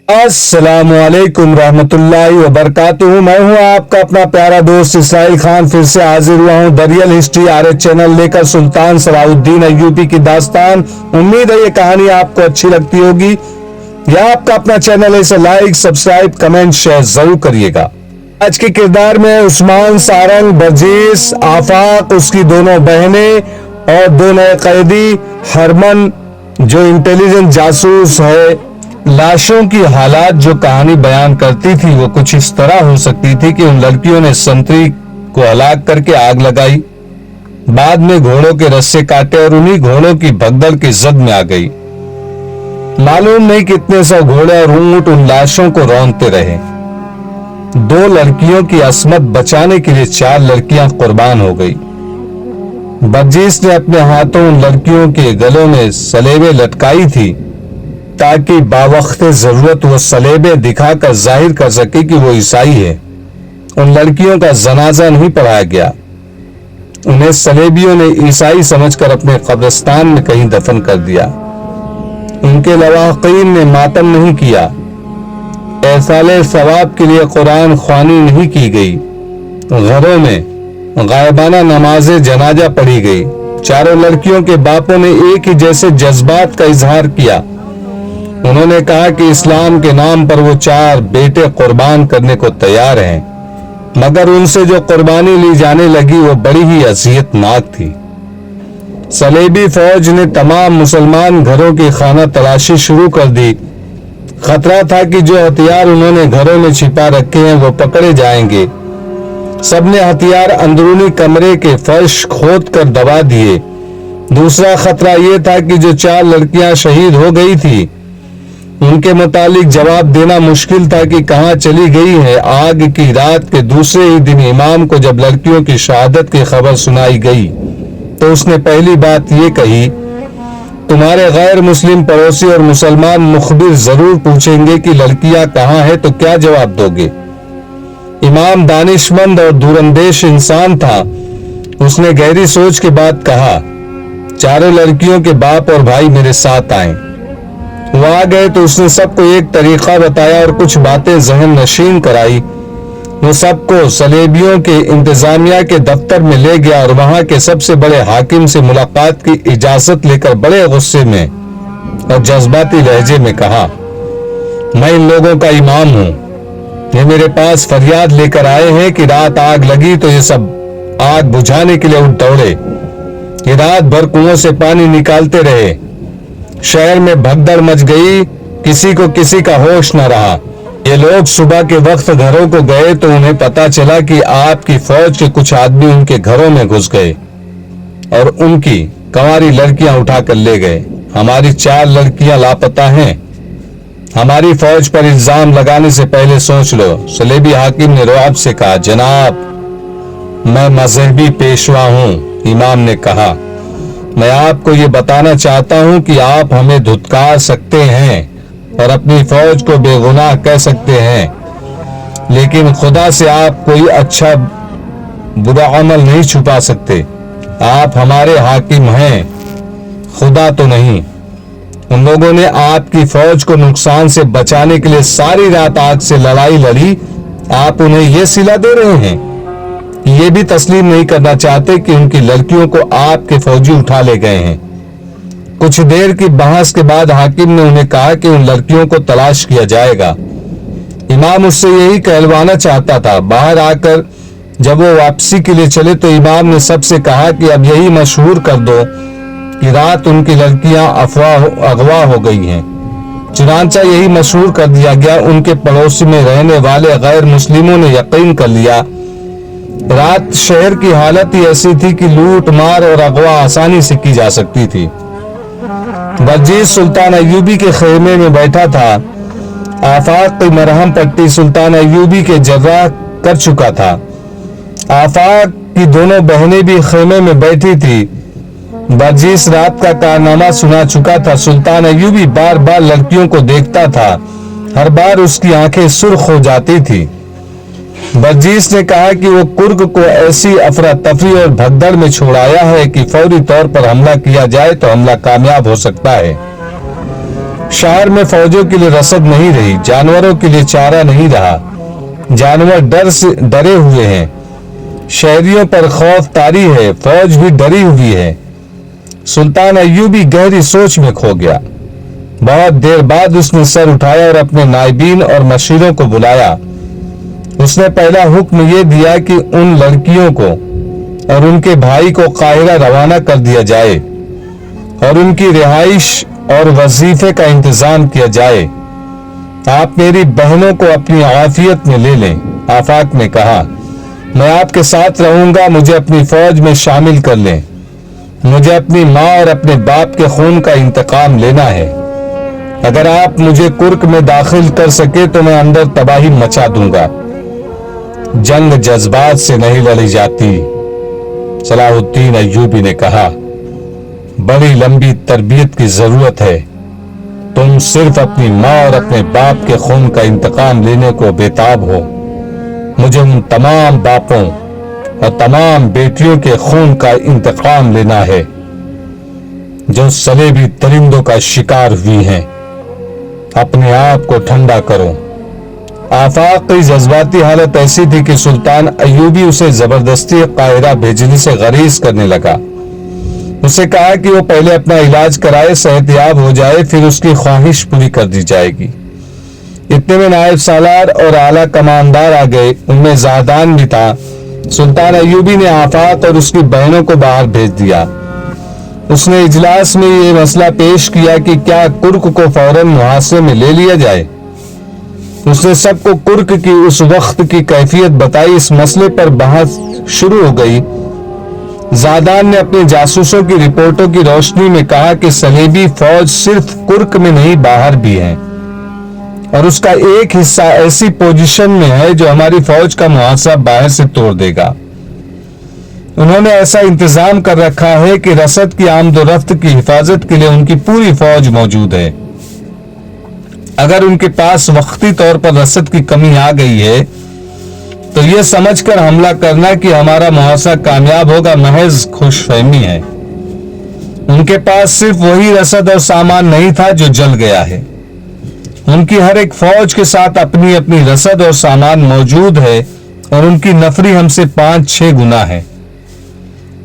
السلام علیکم رحمۃ اللہ وبرکاتہ۔ میں ہوں آپ کا اپنا پیارا دوست اسرائیل خان، پھر سے حاضر ہوا ہوں ریئل ہسٹری RH چینل لے کر سلطان صلاح الدین ایوبی کی داستان۔ امید ہے یہ کہانی آپ کو اچھی لگتی ہوگی۔ یہ آپ کا اپنا چینل ہے، اسے لائک، سبسکرائب، کمنٹ، شیئر ضرور کریے گا۔ آج کے کردار میں عثمان سارنگ، برجیس، آفاق، اس کی دونوں بہنیں اور دو نئے قیدی، ہرمن جو انٹیلیجنٹ جاسوس ہے۔ لاشوں کی حالات جو کہانی بیان کرتی تھی وہ کچھ اس طرح ہو سکتی تھی کہ ان لڑکیوں نے سنتری کو ہلاک کر کے آگ لگائی، بعد میں گھوڑوں کے رسے کاٹے اور انہی گھوڑوں کی بھگدڑ کی زد میں آ گئی۔ معلوم نہیں کتنے سو گھوڑے اور اونٹ ان لاشوں کو رونتے رہے۔ دو لڑکیوں کی عصمت بچانے کے لیے 4 لڑکیاں قربان ہو گئی۔ برجیس نے اپنے ہاتھوں ان لڑکیوں کے گلوں میں سلیبیں لٹکائی تھی تاکہ باوقت ضرورت وہ سلیبیں دکھا کر ظاہر کر سکے کہ وہ عیسائی ہے۔ ان لڑکیوں کا جنازہ نہیں پڑھایا گیا، انہیں سلیبیوں نے عیسائی سمجھ کر اپنے قبرستان میں کہیں دفن کر دیا۔ ان کے لواحقین نے ماتم نہیں کیا، ایصال ثواب کے لیے قرآن خوانی نہیں کی گئی، گھروں میں غائبانہ نماز جنازہ پڑھی گئی۔ چاروں لڑکیوں کے باپوں نے ایک ہی جیسے جذبات کا اظہار کیا۔ انہوں نے کہا کہ اسلام کے نام پر وہ 4 بیٹے قربان کرنے کو تیار ہیں، مگر ان سے جو قربانی لی جانے لگی وہ بڑی ہی اذیت ناک تھی۔ صلیبی فوج نے تمام مسلمان گھروں کی خانہ تلاشی شروع کر دی۔ خطرہ تھا کہ جو ہتھیار انہوں نے گھروں میں چھپا رکھے ہیں وہ پکڑے جائیں گے۔ سب نے ہتھیار اندرونی کمرے کے فرش کھود کر دبا دیے۔ دوسرا خطرہ یہ تھا کہ جو 4 لڑکیاں شہید ہو گئی تھی ان کے متعلق جواب دینا مشکل تھا کہ کہاں چلی گئی ہے۔ آگ کی رات کے دوسرے ہی دن امام کو جب لڑکیوں کی شہادت کی خبر سنائی گئی تو اس نے پہلی بات یہ کہی، تمہارے غیر مسلم پڑوسی اور مسلمان مخبر ضرور پوچھیں گے کہ لڑکیاں کہاں ہیں تو کیا جواب دو گے؟ امام دانشمند اور دوراندیش انسان تھا، اس نے گہری سوچ کے بعد کہا، چاروں لڑکیوں کے باپ اور بھائی میرے ساتھ آئیں۔ وہ آ گئے تو اس نے سب کو ایک طریقہ بتایا اور کچھ باتیں ذہن نشین کرائی۔ وہ سب کو صلیبیوں کے انتظامیہ کے دفتر میں لے گیا اور وہاں کے سب سے بڑے حاکم سے ملاقات کی اجازت لے کر بڑے غصے میں اور جذباتی لہجے میں کہا، میں ان لوگوں کا امام ہوں، یہ میرے پاس فریاد لے کر آئے ہیں کہ رات آگ لگی تو یہ سب آگ بجھانے کے لیے اٹھ دوڑے۔ یہ رات بھر کنووں سے پانی نکالتے رہے، شہر میں بھگدڑ مچ گئی، کسی کو کسی کا ہوش نہ رہا۔ یہ لوگ صبح کے وقت گھروں کو گئے تو انہیں پتا چلا کہ آپ کی فوج کے کچھ آدمی ان کے گھروں میں گھس گئے اور ان کی کنواری لڑکیاں اٹھا کر لے گئے۔ ہماری 4 لڑکیاں لاپتہ ہیں، ہماری فوج پر الزام لگانے سے پہلے سوچ لو۔ صلیبی حاکم نے رعب سے کہا، جناب میں مذہبی پیشوا ہوں۔ امام نے کہا، میں آپ کو یہ بتانا چاہتا ہوں کہ آپ ہمیں دھتکار سکتے ہیں اور اپنی فوج کو بے گناہ کہہ سکتے ہیں، لیکن خدا سے آپ کوئی اچھا برا عمل نہیں چھپا سکتے۔ آپ ہمارے حاکم ہیں، خدا تو نہیں۔ ان لوگوں نے آپ کی فوج کو نقصان سے بچانے کے لیے ساری رات آگ سے لڑائی لڑی، آپ انہیں یہ صلہ دے رہے ہیں؟ یہ بھی تسلیم نہیں کرنا چاہتے کہ ان کی لڑکیوں کو آپ کے فوجی اٹھا لے گئے ہیں۔ کچھ دیر کی بحث کے بعد حاکم نے انہیں کہا کہ ان لڑکیوں کو تلاش کیا جائے گا۔ امام اس سے یہی کہلوانا چاہتا تھا۔ باہر آ کر جب وہ واپسی کے لیے چلے تو امام نے سب سے کہا کہ اب یہی مشہور کر دو کہ رات ان کی لڑکیاں اغوا ہو گئی ہیں۔ چنانچہ یہی مشہور کر دیا گیا۔ ان کے پڑوس میں رہنے والے غیر مسلموں نے یقین کر لیا۔ رات شہر کی حالت ہی ایسی تھی کہ لوٹ مار اور اغوا آسانی سے کی جا سکتی تھی۔ برجیس سلطان ایوبی کے خیمے میں بیٹھا تھا۔ آفاق کی مرہم پٹی سلطان ایوبی کے جراح کر چکا تھا۔ آفاق کی دونوں بہنیں بھی خیمے میں بیٹھی تھی۔ برجیس رات کا کارنامہ سنا چکا تھا۔ سلطان ایوبی بار بار لڑکیوں کو دیکھتا تھا، ہر بار اس کی آنکھیں سرخ ہو جاتی تھی۔ برجیس نے کہا کہ وہ کرگ کو ایسی افراتفری اور بھگدڑ میں چھوڑایا ہے کہ فوری طور پر حملہ کیا جائے تو حملہ کامیاب ہو سکتا ہے۔ शहर में फौजों के लिए रसद नहीं रही, जानवरों के लिए चारा नहीं रहा, जानवर डर से डरे हुए हैं, शहरियों पर खौफ तारी है, फौज भी डरी हुई है। सुल्तान अय्यूबी गहरी सोच में खो गया। बहुत देर बाद उसने सर उठाया और अपने नायबीन और मशीरों को बुलाया। उसने पहला हुक्म यह दिया कि उन लड़कियों को और उनके भाई को काहिरा रवाना कर दिया जाए और उनकी रिहाइश और वजीफे का इंतजाम किया जाए। आप मेरी बहनों को अपनी आफियत में ले लें। आफाक ने कहा, मैं आपके साथ रहूंगा, मुझे अपनी फौज में शामिल कर लें। मुझे अपनी माँ और अपने बाप के खून का इंतकाम लेना है। अगर आप मुझे कुर्क में दाखिल कर सके तो मैं अंदर तबाही मचा दूंगा। जंग जज्बात से नहीं लड़ी जाती। सलाहुद्दीन अय्यूबी ने कहा, बड़ी लंबी तरबियत की जरूरत है। तुम सिर्फ अपनी माँ और अपने बाप के खून का इंतकाम लेने को बेताब हो। मुझे उन तमाम बापों और तमाम बेटियों के खून का इंतकाम लेना है जो सलेबी दरिंदों का शिकार हुई हैं। अपने आप को ठंडा करो। आफाक की जज्बाती हालत ऐसी थी कि सुल्तान अय्यूबी उसे जबरदस्ती काहिरा भेजने से गरीज करने लगा। उसे कहा कि वो पहले अपना इलाज कराए, सेहतयाब हो जाए, फिर उसकी ख्वाहिश पूरी कर दी जाएगी। इतने में नायब सालार और आला कमानदार आ गए, उनमें ज़ादान भी था। सुल्तान अय्यूबी ने आफाक और उसकी बहनों को बाहर भेज दिया। उसने इजलास में ये मसला पेश किया कि क्या कुर्क को फौरन मुहासरे में ले लिया जाए। उसने सबको कुर्क की उस वक्त की कैफियत बताई। इस मसले पर बहस शुरू हो गई। ज़ादान ने अपने जासूसों की रिपोर्टों की रोशनी में कहा कि सलेबी फौज सिर्फ कुर्क में नहीं, बाहर भी है और उसका एक हिस्सा ऐसी पोजीशन में है जो हमारी फौज का मुहासरा बाहर से तोड़ देगा। उन्होंने ऐसा इंतजाम कर रखा है कि रसद की आमदोरफ्त की हिफाजत के लिए उनकी पूरी फौज मौजूद है। अगर उनके पास वक्ती तौर पर रसद की कमी आ गई है तो यह समझकर हमला करना कि हमारा मुहासरा कामयाब होगा महज खुशफहमी है। उनके पास सिर्फ वही रसद और सामान नहीं था जो जल गया है। उनकी हर एक फौज के साथ अपनी अपनी रसद और सामान मौजूद है और उनकी नफरी हमसे 5-6 गुना है।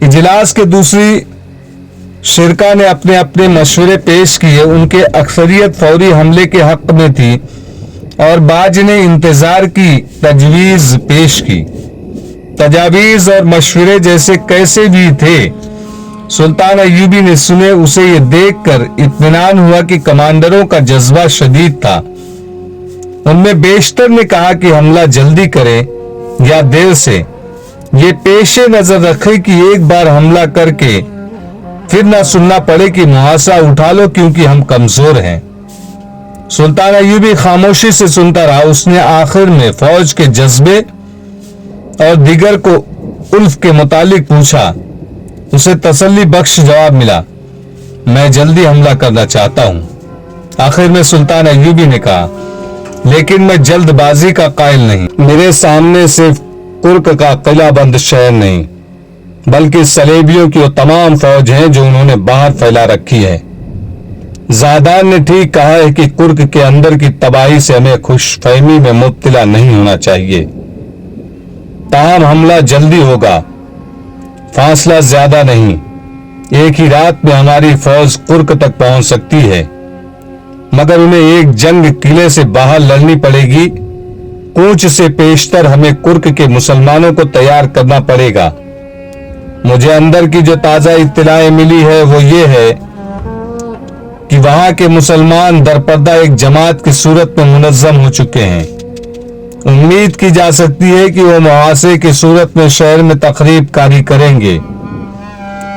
इजलास के दूसरी शिरका ने अपने अपने मशवरे पेश किए। उनके अक्सरियत फौरी हमले के हक में थी और बाज ने इंतजार की तजवीज पेश की। तजावीज और मशवरे जैसे कैसे भी थे, सुल्तान अय्यूबी ने सुने। उसे ये देखकर इत्मीनान हुआ कि कमांडरों का जज्बा शदीद था। उनमें बेशतर ने कहा कि हमला जल्दी करें या देर से, ये पेशे नजर रखे कि एक बार हमला करके फिर ना सुनना पड़े कि मुहासरा उठा लो क्योंकि हम कमजोर हैं। सुल्तान अय्यूबी खामोशी से सुनता रहा। उसने आखिर में फौज के जज्बे और दिगर को उल्फ के मुतालिक पूछा। उसे तसल्ली बख्श जवाब मिला, मैं जल्दी हमला करना चाहता हूं। आखिर में सुल्तान अय्यूबी ने कहा, लेकिन मैं जल्दबाजी का कायल नहीं। मेरे सामने सिर्फ कुर्क का किलाबंद शहर नहीं बल्कि सलेबियों की वो तमाम फौज हैं जो उन्होंने बाहर फैला रखी है। ज़ादान ने ठीक कहा है कि कुर्क के अंदर की तबाही से हमें खुशफहमी में मुब्तला नहीं होना चाहिए। ताहम हमला जल्दी होगा, फासला ज्यादा नहीं। एक ही रात में हमारी फौज कुर्क तक पहुंच सकती है, मगर उन्हें एक जंग किले से बाहर लड़नी पड़ेगी। कूच से पेशतर हमें कुर्क के मुसलमानों को तैयार करना पड़ेगा। मुझे अंदर की जो ताजा इत्तलाएं मिली है वो ये है कि वहां के मुसलमान दरपर्दा एक जमात की सूरत में मुनज़्ज़म हो चुके हैं। उम्मीद की जा सकती है कि वो मुहासरे की सूरत में शहर में तकरीब कारी करेंगे।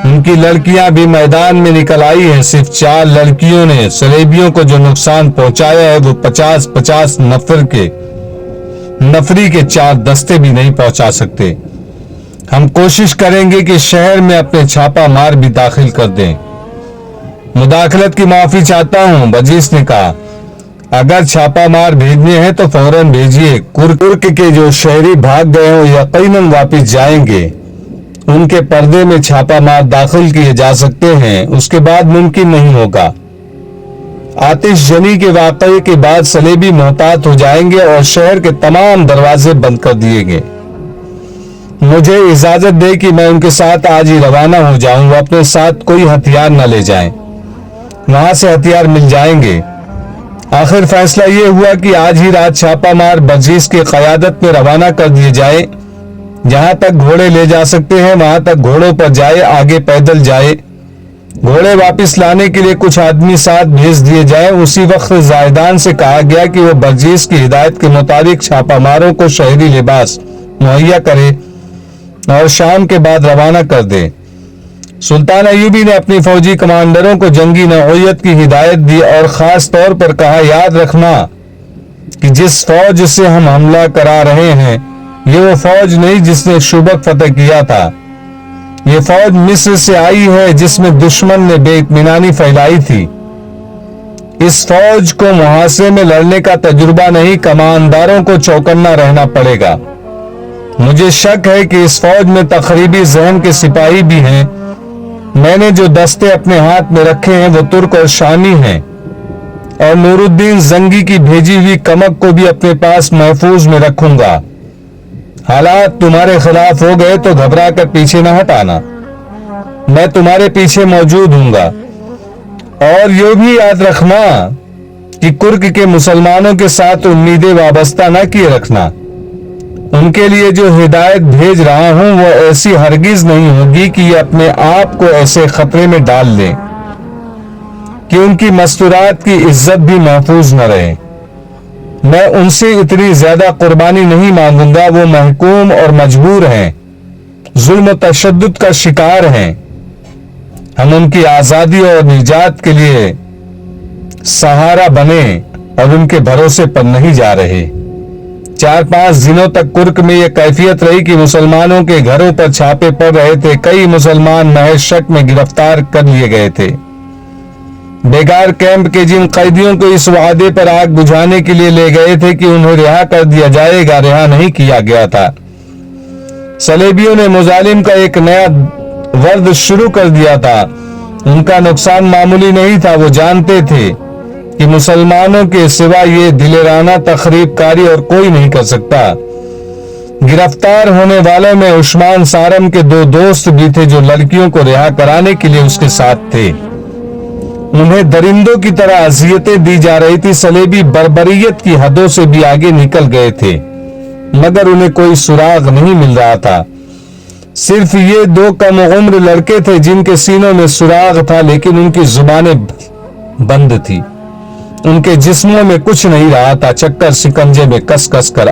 उनकी लड़कियां भी मैदान में निकल आई हैं। सिर्फ 4 लड़कियों ने सलेबियों को जो नुकसान पहुंचाया है वो 50-50 नफरी के 4 दस्ते भी नहीं पहुंचा सकते। हम कोशिश करेंगे कि शहर में अपने छापा मार भी दाखिल कर दें। मुदाखलत की माफी चाहता हूं, बजीस ने कहा। अगर छापा मार भेजने हैं तो फौरन भेजिए। कुर्क के जो शहरी भाग गए हो यकीनन वापस जाएंगे। उनके पर्दे में छापा मार दाखिल किए जा सकते हैं, उसके बाद मुमकिन नहीं होगा। आतिश जनी के वाकये के बाद सलेबी मोहतात हो जाएंगे और शहर के तमाम दरवाजे बंद कर दिए गए। मुझे इजाजत दे कि मैं उनके साथ आज ही रवाना हो जाऊं। वो अपने साथ कोई हथियार न ले जाएं, वहां से हथियार मिल जाएंगे। आखिर फैसला ये हुआ कि आज ही रात छापा मार बर्जीस की क़यादत में रवाना कर दिए जाए। जहां तक घोड़े ले जा सकते हैं वहां तक घोड़ों पर जाए, आगे पैदल जाए। घोड़े वापस लाने के लिए कुछ आदमी साथ भेज दिए जाए। उसी वक्त जायदान से कहा गया कि वो बर्जीस की हिदायत के मुताबिक छापामारों को शहरी लिबास मुहैया करे और शाम के बाद रवाना कर दे। सुल्तान अय्यूबी ने अपनी फौजी कमांडरों को जंगी नौइयत की हिदायत दी और खास तौर पर कहा, याद रखना कि जिस फौज से हम हमला करा रहे हैं ये वो फौज नहीं जिसने शुबक फतह किया था। ये फौज मिस्र से आई है जिसमें दुश्मन ने बेइत्मीनानी फैलाई थी। इस फौज को मुहासरे में लड़ने का तजुर्बा नहीं, कमांडरों को चौकन्ना रहना पड़ेगा। मुझे शक है कि इस फौज में तकरीबी ज़हन के सिपाही भी हैं। मैंने जो दस्ते अपने हाथ में रखे हैं वो तुर्क और शामी हैं और नूरुद्दीन जंगी की भेजी हुई कमक को भी अपने पास महफूज में रखूंगा। हालात तुम्हारे खिलाफ हो गए तो घबरा कर पीछे न हटाना, मैं तुम्हारे पीछे मौजूद हूंगा। और ये भी याद रखना कि कुर्क के मुसलमानों के साथ उम्मीदें वाबस्ता न किए रखना। उनके लिए जो हिदायत भेज रहा हूं वो ऐसी हरगिज नहीं होगी कि ये अपने आप को ऐसे खतरे में डाल लें कि उनकी मस्तूरात की इज्जत भी महफूज न रहे। मैं उनसे इतनी ज्यादा कुर्बानी नहीं मांगूंगा। वो महकूम और मजबूर हैं, जुल्म तशद्दुद का शिकार हैं। हम उनकी आजादी और निजात के लिए सहारा बने और उनके भरोसे पर नहीं जा रहे। 4-5 दिनों तक कुर्क में यह कैफियत रही कि मुसलमानों के घरों पर छापे पड़ रहे थे। कई मुसलमान महज शक में गिरफ्तार कर लिए गए थे। बेगार कैंप के जिन कैदियों को इस वादे पर आग बुझाने के लिए ले गए थे कि उन्हें रिहा कर दिया जाएगा, रिहा नहीं किया गया था। सलेबियों ने मुजालिम का एक नया वर्द शुरू कर दिया था। उनका नुकसान मामूली नहीं था। वो जानते थे कि मुसलमानों के सिवा ये दिलेराना तखरीबकारी और कोई नहीं कर सकता। गिरफ्तार होने वालों में उस्मान सारम के 2 दोस्त भी थे जो लड़कियों को रिहा कराने के लिए उसके साथ थे। उन्हें दरिंदों की तरह अजियतें दी जा रही थी। सलेबी बर्बरियत की हदों से भी आगे निकल गए थे मगर उन्हें कोई सुराग नहीं मिल रहा था। सिर्फ ये 2 कम उम्र लड़के थे जिनके सीनों में सुराग था, लेकिन उनकी जुबानें बंद थी। उनके जिस्मों में कुछ नहीं रहा था। चक्कर सिकंजे में कस कस कर